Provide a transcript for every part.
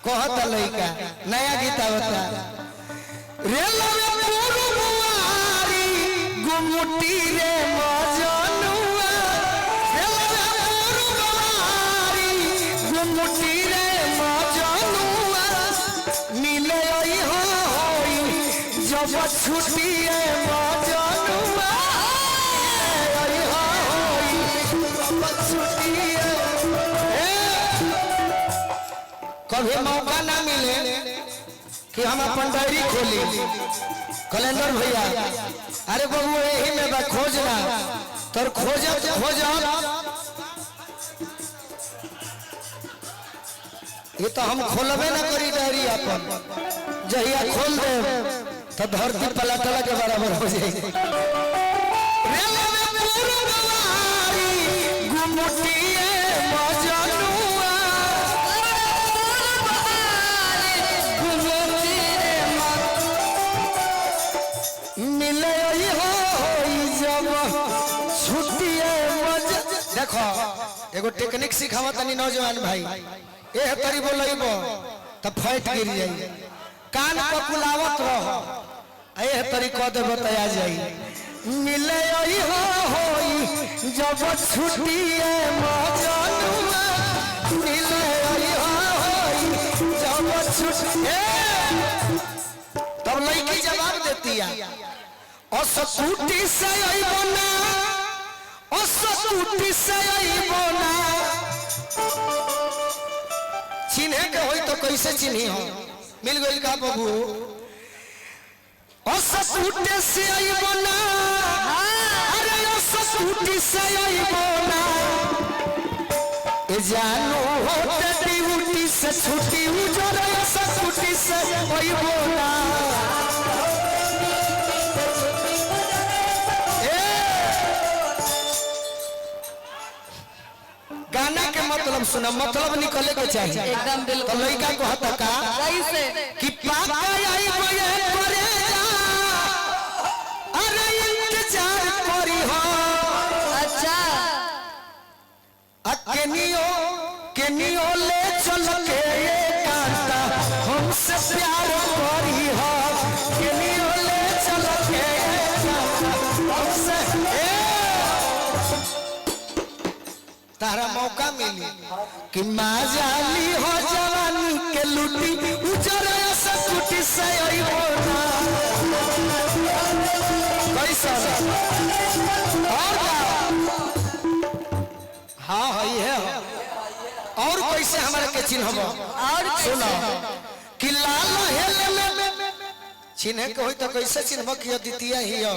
कहता लइका नया गीत आवता रेला में पुरुवारी गुमुटी रे मजनुआ रेला में पुरुवारी गुमुटी रे मजनुआ मिले आई होई जब छुट्टी है मजनुआ आई होई जब छुट्टी है कभी मौका ना मिले कि हम अपन डायरी खोली कैलेंडर भैया अरे बाबू यही में बा खोजना तोर खोज ये तो हम खोलबे ना करी डायरी अपन जहिया खोल दे तो धरती पलटला के बराबर हो जाएगी रेला में पुरवारी गुमुटी मजनुआ मिले जब छुट्टी देखो एगो टेक्निक सिखावा तनी नौजवान भाई ए तरी बोलइबो त फैट गिर जाई कान पर बुलावत रहो ए तरी क दे बताया जाई मिले होई जब छुट्टी मजनुआ मिले होई जब छुट्टी तब लड़की जवाब देती है असकुटी से आइबो ना असकुटी से आइबो ना चिन्हे के होई तो कैसे चिन्ही हो मिल गइल का बाबू असकुटी से आइबो ना अरे असकुटी से आइबो ना ए जानू होते ड्यूटी से छुट्टी उजर असकुटी से आइबो ना गाना के मतलब सुना मतलब निकले के चाहिए एकदम बिल्कुल तो लड़का को हता का कैसे कि पापा आई बये करे अरे इंतजार करी हो अच्छा केनियो ले चल के ये कांता हमसे प्यार करी हो केनियो ले चल के ये कांता हमसे तारा मौका मिली कि माँ जाली हो जवानी के लुटी उजर सकुटी से आइबो ना कैसा और हाँ है ये और कैसे हमारे के चिन्ह और सुनो कि लाल हेल में चिन्ह के होई तो कैसे चिन्ह कि अद्वितीय ही हो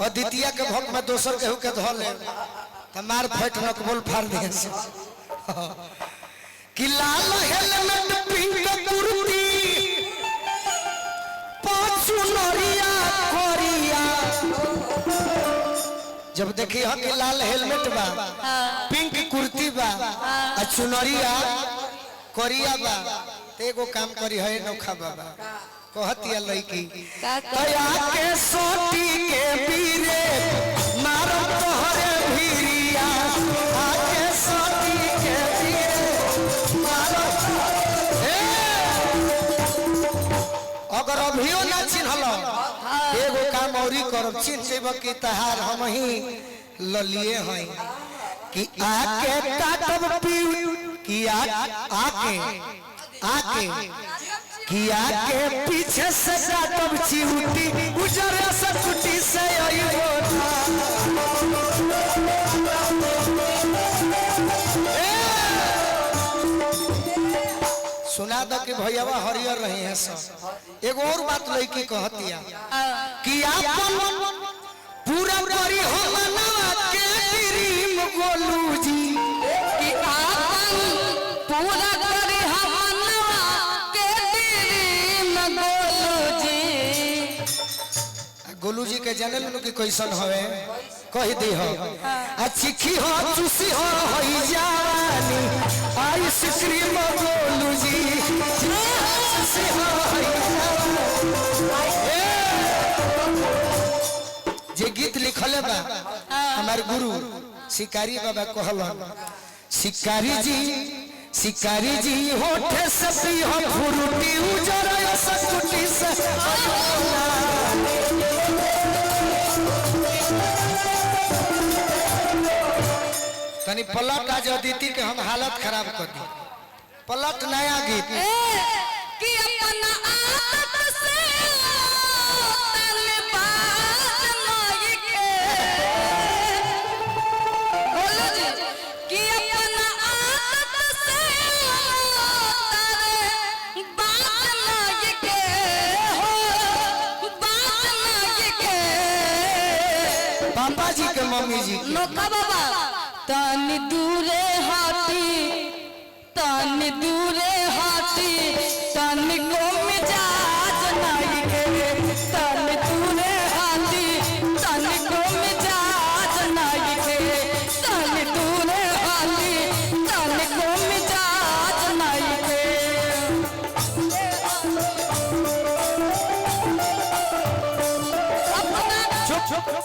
अद्वितीय के भक्त में दोसर केहू के धो ले मार फट नकबोल फाड़ दे कि लाल हेलमेट पिंक कुर्ती पाछू नरिया कोरिया जब देखी हो कि लाल हेलमेट बा पिंक कुर्ती बा आ चुनरिया कोरिया बा ते एगो काम करी है नौखा बाबा कहतिया लड़की तया के सोटी के पीरे मारो तोहरे भीरिया आके सोटी के पीरे मारो अगर अभियो ना चिन्हलो एगो काम औरी करब चिन्ह जेब कि तहार हम ही ललिए हई कि आके काटब पी कि आके किया के पीछे से काटब चिहुटी उजर सकुटी से आइबो सुना दो कि भैयावा हरियर रहे हैं सब एगो और बात लड़की कहतिया कि आपन पूरा करी हो मनवा के क्रीम गोलू जी कि आपन पूरा करी हम मनवा के क्रीम गोलू जी गोलू जी के जानल नु कि कैसन हवे कह दी हो चिखी हो चूसी हो होई जवानी आइसक्रीम गोलू जी चूसी हो होई जे गीत लिखले बा हमार गुरु शिकारी बाबा कहलन शिकारी जी शिकारी जी होठे से पी हो फुरुटी उजर सकुटी से तनी पलट आज अदिति के हम हालत खराब कर दी। पलट नया गीत कि अपना आदत से तलबाज नहीं के बोलो जी कि अपना आदत से तलबाज नहीं के हो बाज नहीं के पापा जी के मम्मी जी नोका बाबा तनी दूरे हाथी तनी दूरे हाथी तनी को मिजाज नहीं के तनी दूरे हाथी तनी को मिजाज नहीं के तनी दूरे हाथी तनी को मिजाज नहीं के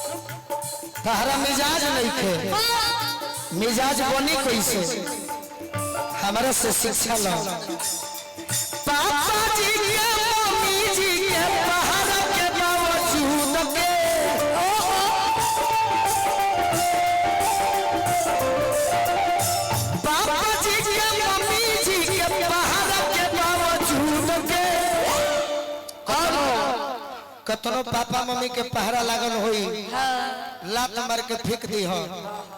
तहरा मिजाज नहीं खे मिजाज बनी कैसे हमारे से शिक्षा लो। पापा जी के मम्मी जी के पहाड़ के बावजूद के पापा जी के मम्मी जी के पहाड़ के बावजूद के कतनो पापा मम्मी के पहरा लागल होई लात मार के फेंक दी हो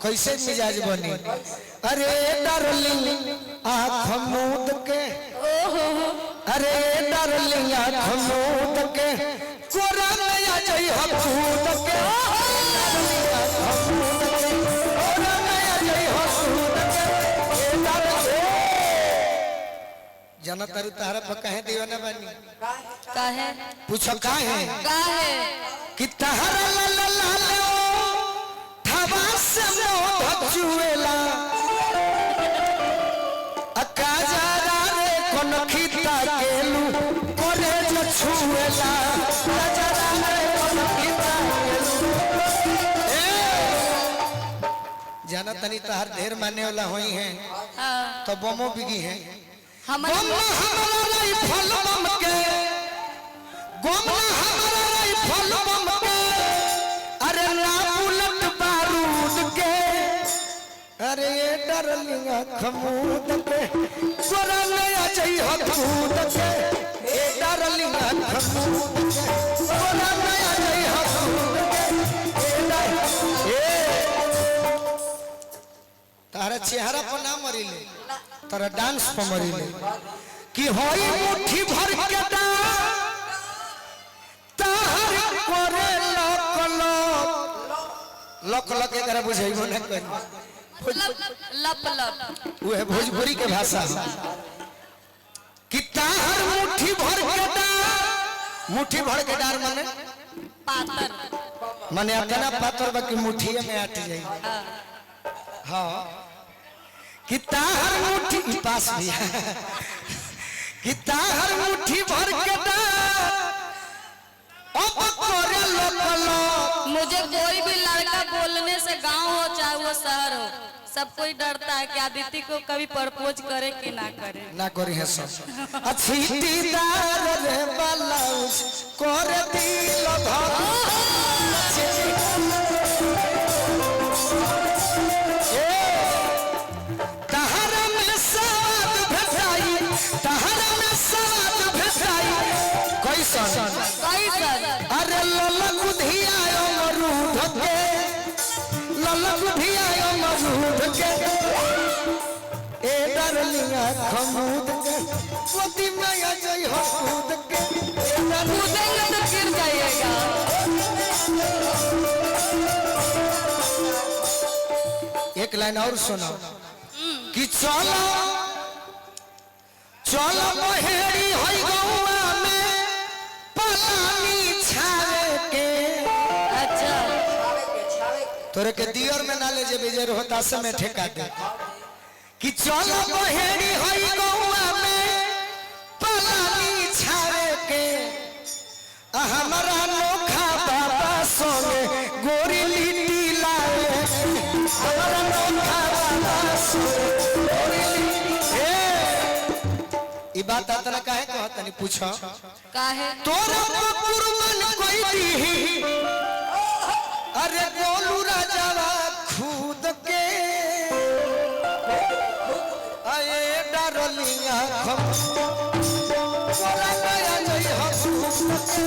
कैसे मिजाज बनी। अरे डार्लिंग आँख मूंद के अरे डार्लिंग आँख मूंद के कोरा नया जई हो कूद के कोरा नया जई हो कूद के जाना तारू तारा पर कहे दीवाना बनी काहे पूछो काहे कि तहरा ला ला ला लो थवा से मोह जुएला अका जरा रे कोन खिता केलू कोरे जो छुएला जरा रे कोन खिता केलू जाना तनी तहर ढेर माने वाला होई हैं तो बमो बिगी हैं हमारा राइफल बम के गोमा हमारा राइफल बम के अरे ना बुलेट बारूद के अरे ये डार्लिंग खमूद के कोरा नया जई हो कूद के ये डार्लिंग खमूद के कोरा नया जई हो कूद के तारा चेहरा पर ना मरिले तारा डांस पर मरिले कि होई मुट्ठी भर के तार करे लक लक एकरा बुझाइबो न करी लप लप वो है भोजपुरी के भाषा कि तार मुट्ठी भर के डार माने पातर माने अतना पातर बाकी मुट्ठिए में आट जाई हां कि तार मुट्ठी पास भी कि तार मुट्ठी भर के अब करे लोकलो। मुझे कोई भी लड़का बोलने से गांव हो चाहे वो शहर हो सब कोई डरता है कि आदित्य को कभी प्रपोज करे कि ना करे ना करी है सब अच्छी दीदार रे ब्लाउज कर दिल धर तहरा में स्वाद भेटाई तहरा में स्वाद भेटाई कैसन अरे ललक धियायो मरूद के ललक धियायो मरूद के ए डार्लिंग खमूद के गोदी में आ जाई हो कूद के कूदेंगे तो गिर जाइएगा। एक लाइन और सुनो कि चलो चलो बहेड़ी होई गौआ में पलानी छावे के अच्छा तोरे के दियर में ना ले जे बेजर होता से में ठेका दे कि चलो बहेड़ी होई गौआ में पलानी छावे के हमारा नोखा बाबा सोने गोरी लिट्टी लाए हमारा नोखा बाबा सोने गोरी लिट्टी ई बात आतना काहे कहत नहीं पूछो काहे तोरा कुर्बान कोई दी अरे गोलू राजावा खुद के आए डरलिया हम तोरा गया नहीं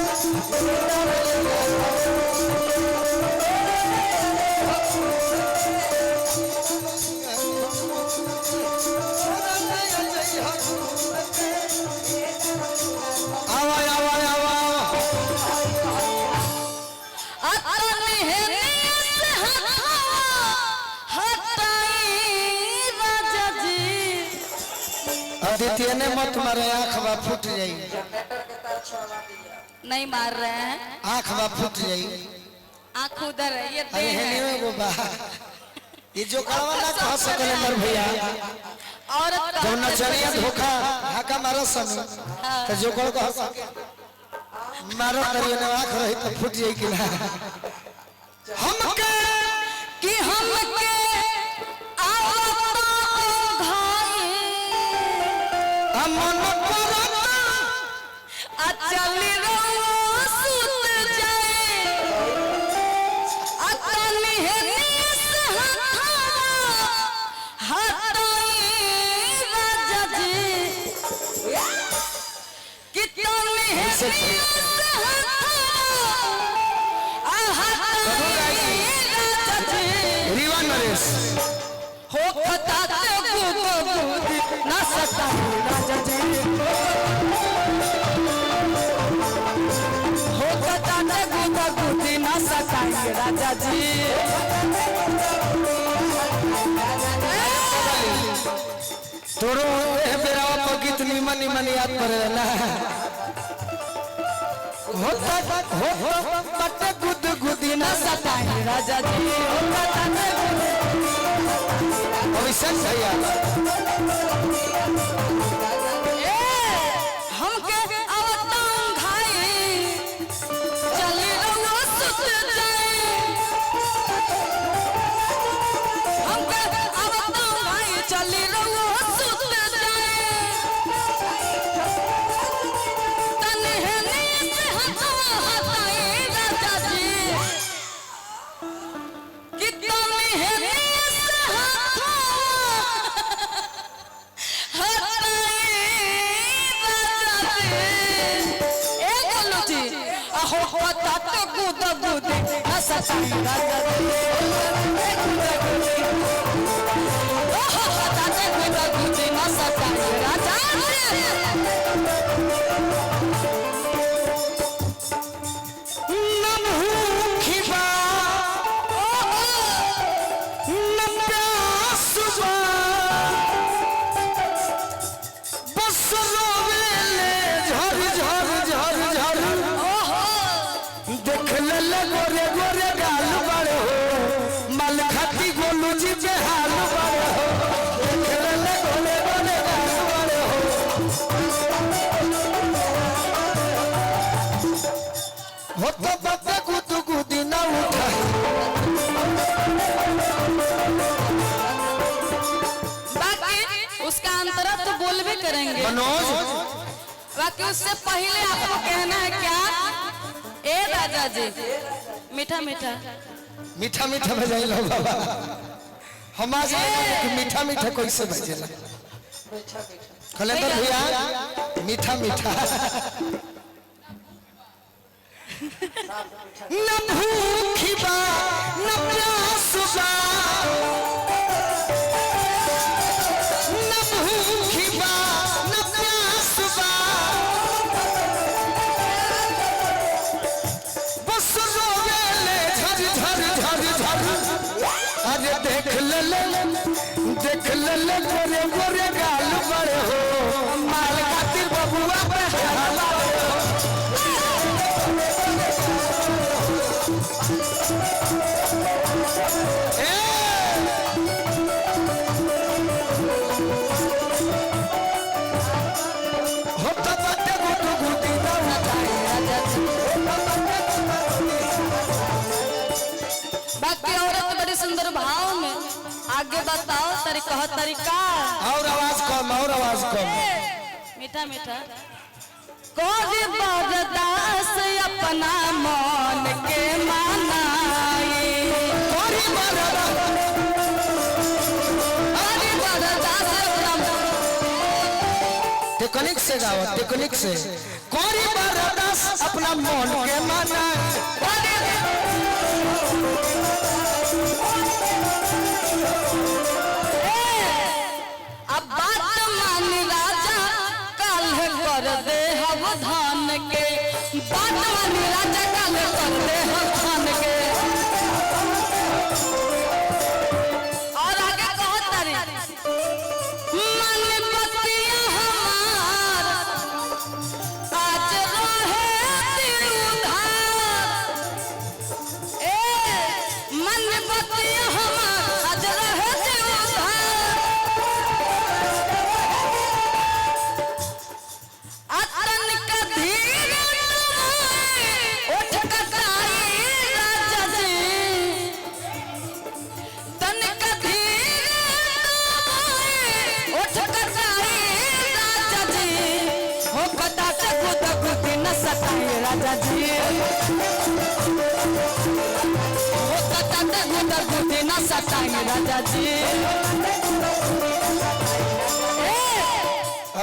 आदित्य ने मत मारे आँख बा फूट जाई नहीं मार रहे हैं आँख बा फूट जाई आँख उधर है ये अरे है नहीं वो बा ये जो कड़वा ना कह सकले मर भैया और जब नचनिया धोखा हाका मारो समय तो जो कड़ कह सके मारो करिए ना आँख रही तो फूट जाई कि ना हमके कि हमके मन चल सुत जाए रीवा नरेश हो ना सकता राजा जी हो गुदी ना सकाएंगे राजा जी तोरो बेरावा पर गीत निमन निमन याद पड़े ना होता बटे गुद गुदी ना सकाएंगे राजा जी अभिषेक भैया हमके अवतां घाई चली रहो सुत जाए हमके अवतां घाई चली रहो सुत जाए तन्हनी से हटाए राजा जी कि तन्हनी गोरे गोरे गाल बड़े हो मल खाती गोलू जी पे हाल बड़े हो गोरे गोरे गाल बड़े हो तो बच्चे गुदू गुदी ना उठा बाकी उसका अंतरा तो बोल भी करेंगे मनोज बाकी उससे पहले आपको कहना है क्या ए राजा जी मीठा मीठा मीठा मीठा बजाई लो बाबा हम आज मीठा मीठा कैसे बजेला कलेंदर भैया मीठा मीठा न भूखी बा न प्यास बा न भूखी बा न प्यास बा बस रोवेले झर झर झर झर अरे देख ले गोरे गोरे गाल बड़े हो माल खातिर बबुआ पे हाल बड़े हो होता बटे गुटू गुटी ना उठाए बाकी औरत बड़ी सुंदर भाव में आगे बताओ तरीका और आवाज कम मीठा मीठा कोई बर्दाश्त अपना मन के मानाई टेक्निक से गाओ टेक्निक से कोई बर्दाश्त अपना मन के मानाई अब बात मान राजा कल कर दे हम धान के बात मान राजा कल कर दे हम धान के और आगे कहो तारी मन बतिया हमार आज रहे दिल उधार मन बतिया हमार आज रहे दिल उधार अतन का धीर उठ ककाई राजा जी तन का धीर उठ ककाई राजा जी हो कदा से खुद खुद न सताए राजा जी हो कदा से खुद खुद न सताए राजा जी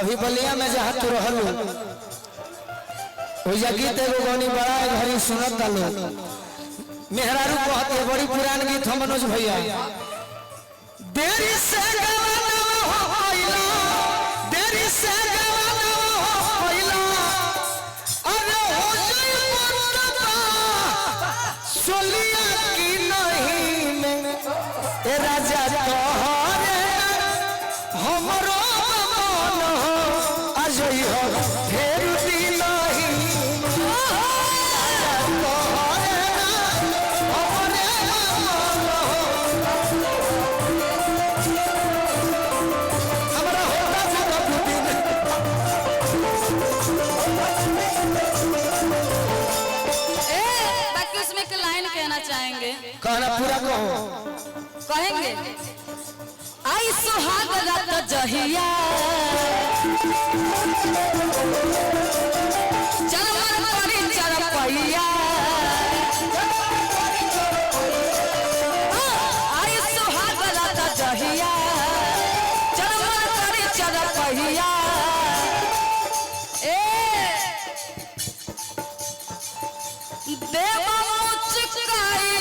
अभी बलिया में जहाँ तू रहलू वो गीत एगो गौनी बड़ा घड़ी सुनत डालो मेहरारू कहत है बड़ी पुरान गीत हम मनोज भैया देरी से गवाना होइला देरी से गवाना होइला अरे हो जाई मरतबा सोलिया की नहीं में ए राजा तोहरे हमरो अजय हो फेर दिल बाकी उसमें एक लाइन कहना चाहेंगे कहना पूरा कहो कहेंगे आई सुहाग रात जहिया चरमन करी चरपैया आई सुहाग रात जहिया चरमन करी चरपैया देव मुचकाई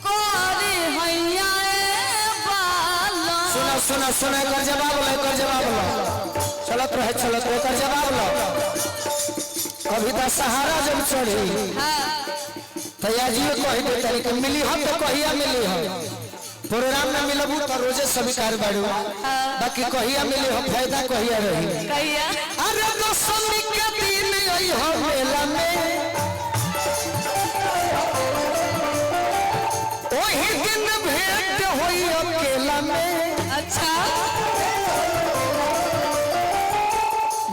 कोरी हैया बाला सुना सुना कर जवाब लो चलत रहे कर जवाब लो अभी तो सहारा जब चढ़ी तैयारी कही दे तारी के मिली हम तो कहिया मिली हम प्रोग्राम में मिलबू तो रोजे स्वीकार बाड़ू बाकी कहिया मिली हम फायदा कहिया रही कहिया अरे दशमी के दिन आई हो मेला में ओही दिन भेंट होई अकेला में अच्छा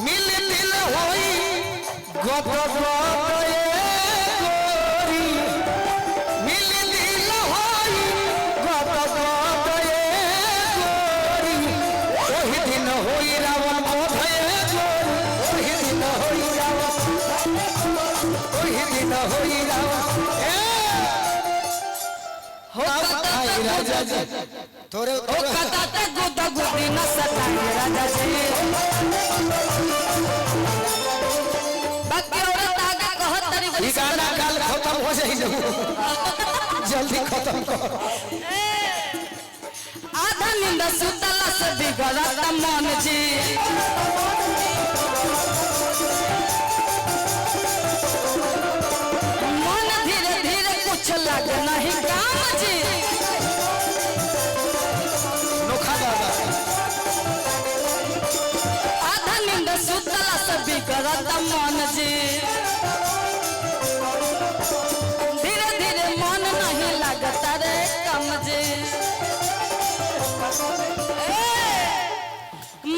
मिल दिल होई गप गोरी मिल दिल होई गप गोरी ओही दिन होई रावण बोधे गोरी ओही दिन होई रावण ओही दिन होई रावण राजा जी तोरे कताते गुदा गुदी न सताए राजा जी बाकी औरत आगे कहत तरी ई गाना काल खत्म हो जाई जल्दी खत्म कर आधा नींद सुतला से बिगड़त मन जी मन धीरे धीरे कुछ लग नहीं काम जी नोखा बाबा आधा नींद सुतला से बिगड़त मन जी धीरे धीरे मन नहीं लगता रे कम जी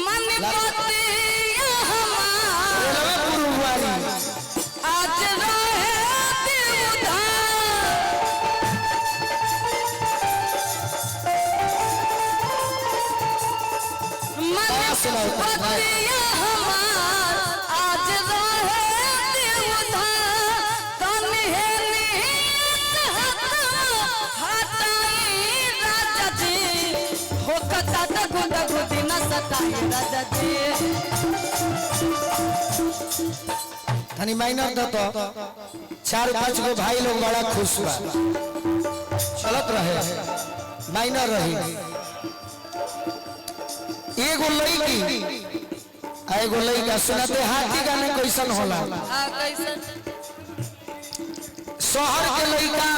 मन बतिया हमार पुरवारी आज रहे दिल उधार मन बतिया हमार राजा जी तनी माइनर दो तो 4-5 गो भाई लोग बड़ा खुश बा चलत रहे माइनर रही एगो लड़की आ एगो लड़का सुनाते हाथी गाने कैसन होला हां कैसन शहर के लड़का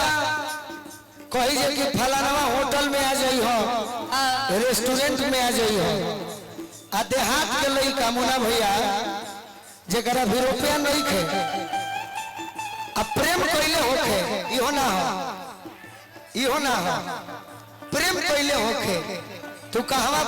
कही जे कि फलाना होटल में आ जाई हो रेस्टोरेंट में आ जाई हो आ देहात के लड़का मुना भैया जेकरा भी रुपया नहीं खे आ प्रेम कइले होखे इहो ना हो प्रेम कइले होखे तू कहवा